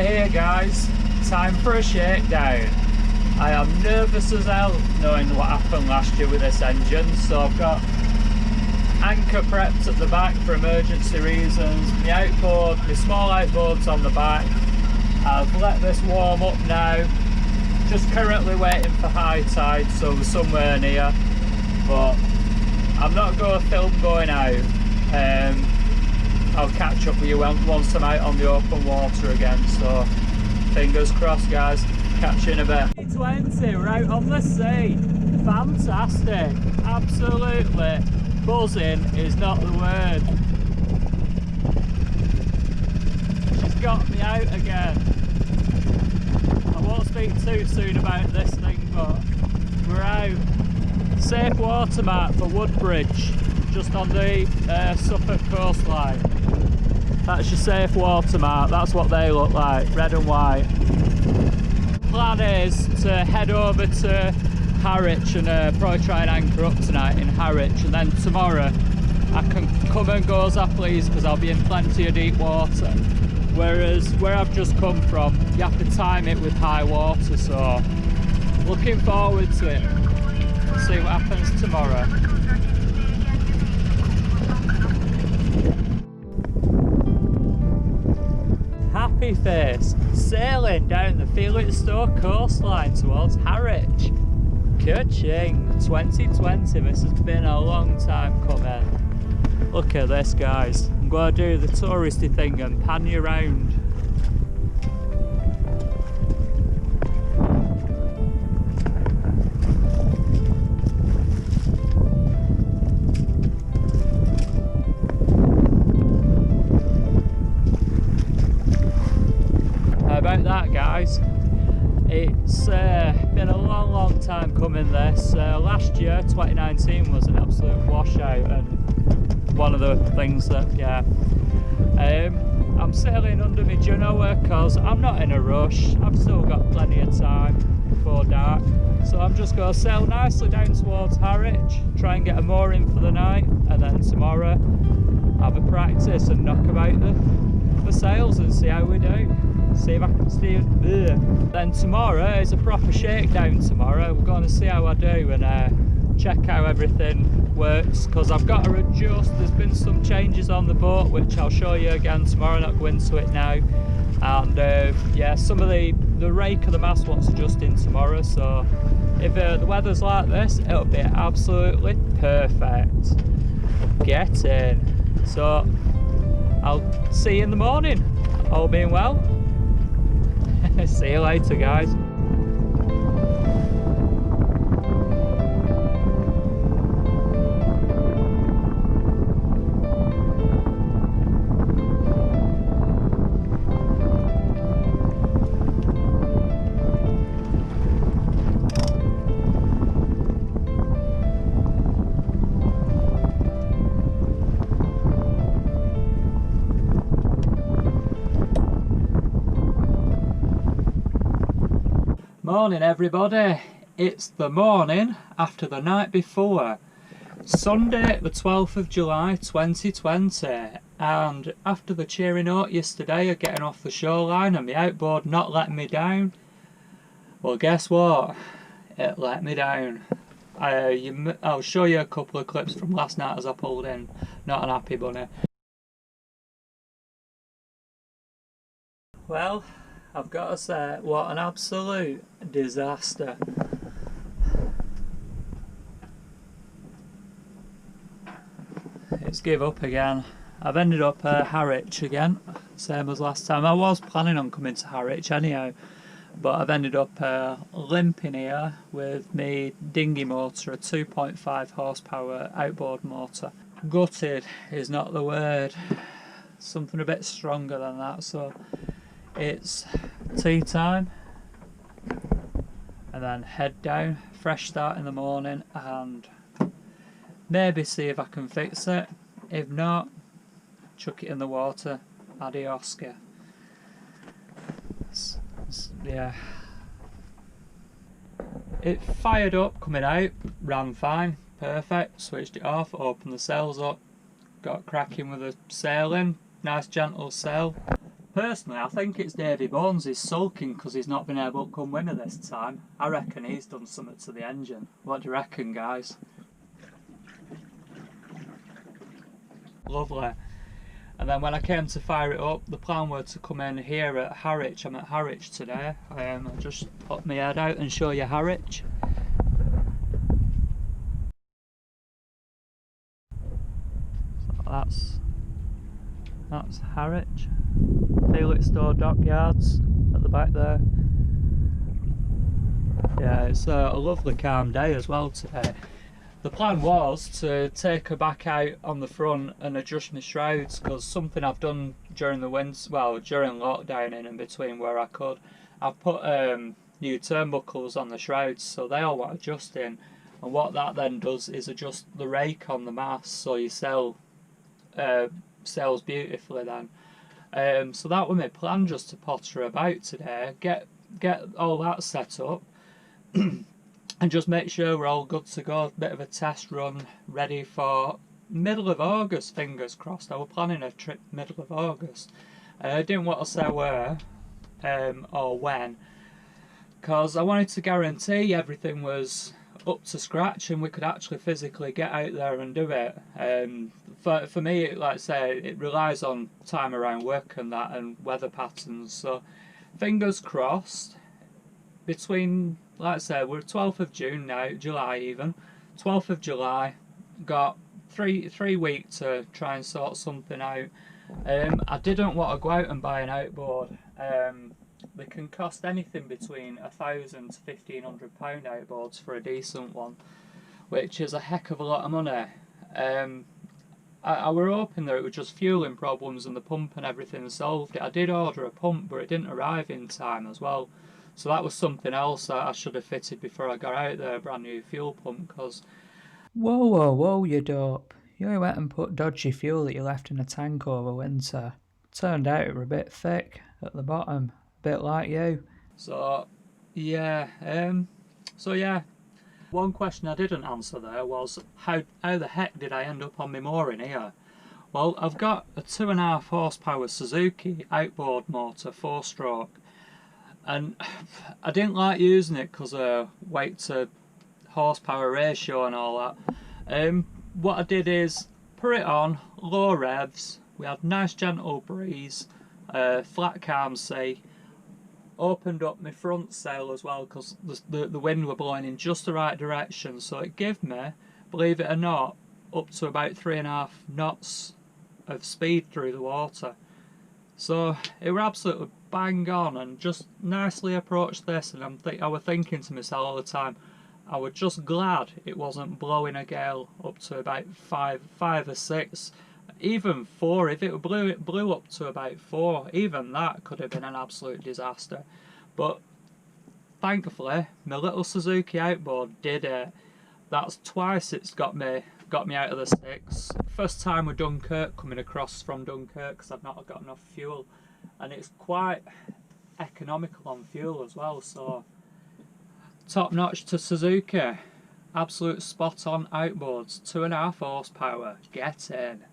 we're here guys, time for a shakedown. I am nervous as hell knowing what happened last year with this engine, so I've got anchor prepped at the back for emergency reasons, my outboard, my small outboard's on the back. I've let this warm up now, just currently waiting for high tide, so we're somewhere near, but I'm not going to film going out. I'll catch up with you once I'm out on the open water again, so fingers crossed guys, catch you in a bit. 20, we're out on the sea, fantastic, absolutely buzzing is not the word. She's got me out again. I won't speak too soon about this thing, but we're out. Safe water mark for Woodbridge, just on the Suffolk coastline. That's your safe water mark, that's what they look like, red and white. Plan is to head over to Harwich and probably try and anchor up tonight in Harwich, and then tomorrow I can come and go as I please because I'll be in plenty of deep water. Whereas where I've just come from, you have to time it with high water, so looking forward to it. See what happens tomorrow. Happy face, sailing down the Felixstowe coastline towards Harwich. Ka-ching, 2020, this has been a long time coming. Look at this guys, I'm going to do the touristy thing and pan you around. How about that guys? It's been a long time coming this. Last year, 2019, was an absolute washout, and one of the things that, yeah. I'm sailing under my Genoa because I'm not in a rush. I've still got plenty of time before dark. So I'm just going to sail nicely down towards Harwich, try and get a mooring for the night, and then tomorrow have a practice and knock about the sails and see how we do. See if I can steer. Then tomorrow is a proper shakedown tomorrow. We're going to see how I do and check how everything works, because I've got to adjust. There's been some changes on the boat which I'll show you again tomorrow, not go into it now. And yeah, some of the rake of the mast wants adjusting tomorrow, so if the weather's like this, it'll be absolutely perfect. Get in. So I'll see you in the morning, all being well. See you later guys. Morning everybody, it's the morning after the night before, Sunday the 12th of July 2020, and after the cheery note yesterday of getting off the shoreline and my outboard not letting me down, well guess what, it let me down. I'll show you a couple of clips from last night as I pulled in, not an happy bunny. Well, I've got to say, what an absolute disaster. It's give up again. I've ended up Harwich again, same as last time. I was planning on coming to Harwich anyhow, but I've ended up limping here with my dinghy motor, a 2.5 horsepower outboard motor. Gutted is not the word, something a bit stronger than that, so it's tea time and then head down, fresh start in the morning, and maybe see if I can fix it. If not, chuck it in the water. Adioska. Yeah, it fired up coming out, ran fine, perfect. Switched it off, opened the sails up, got cracking with the sailing, nice gentle sail. Personally, I think it's Davey Bones. He's sulking because he's not been able to come with me this time. I reckon he's done something to the engine. What do you reckon, guys? Lovely. And then when I came to fire it up, the plan was to come in here at Harwich. I'm at Harwich today. I'll just put my head out and show you Harwich. So that's Harwich. Felixstowe dockyards at the back there. Yeah, it's a lovely calm day as well today. The plan was to take her back out on the front and adjust my shrouds, because something I've done during the winter, well, during lockdown and in between where I could, I've put new turnbuckles on the shrouds, so they all want adjusting. And what that then does is adjust the rake on the mast, so you sails beautifully then. So that was my plan, just to potter about today, get all that set up. And just make sure we're all good to go. Bit of a test run ready for middle of August, fingers crossed. I was planning a trip middle of August. I didn't want to say where or when, because I wanted to guarantee everything was up to scratch and we could actually physically get out there and do it. For me, like I say, it relies on time around work and that, and weather patterns. So fingers crossed. Between, like I say, we're 12th of June now, July even, 12th of July, got three weeks to try and sort something out. I didn't want to go out and buy an outboard. They can cost anything between £1,000 to £1,500 outboards for a decent one, which is a heck of a lot of money. I were hoping that it was just fueling problems and the pump and everything solved it. I did order a pump, but it didn't arrive in time as well. So that was something else that I should have fitted before I got out there, a brand new fuel pump, because... Whoa, you dope. You went and put dodgy fuel that you left in a tank over winter. Turned out it were a bit thick at the bottom, a bit like you. So, yeah, one question I didn't answer there was, how the heck did I end up on my mooring here? Well, I've got a 2.5 horsepower Suzuki outboard motor, 4-stroke. And I didn't like using it because of weight to horsepower ratio and all that. What I did is put it on low revs. We had nice gentle breeze, flat calm sea. Opened up my front sail as well because the wind were blowing in just the right direction. So it gave me, believe it or not, up to about 3.5 knots of speed through the water. So it were absolutely bang on, and just nicely approached this, and I was thinking to myself all the time, I was just glad it wasn't blowing a gale up to about 5 or 6, even 4. If it blew up to about 4, even that could have been an absolute disaster. But thankfully my little Suzuki outboard did it. That's twice it's got me out of the sticks. First time with Dunkirk, coming across from Dunkirk because I've not got enough fuel, and it's quite economical on fuel as well, so top notch to Suzuki. Absolute spot on outboards, 2.5 horsepower, get in.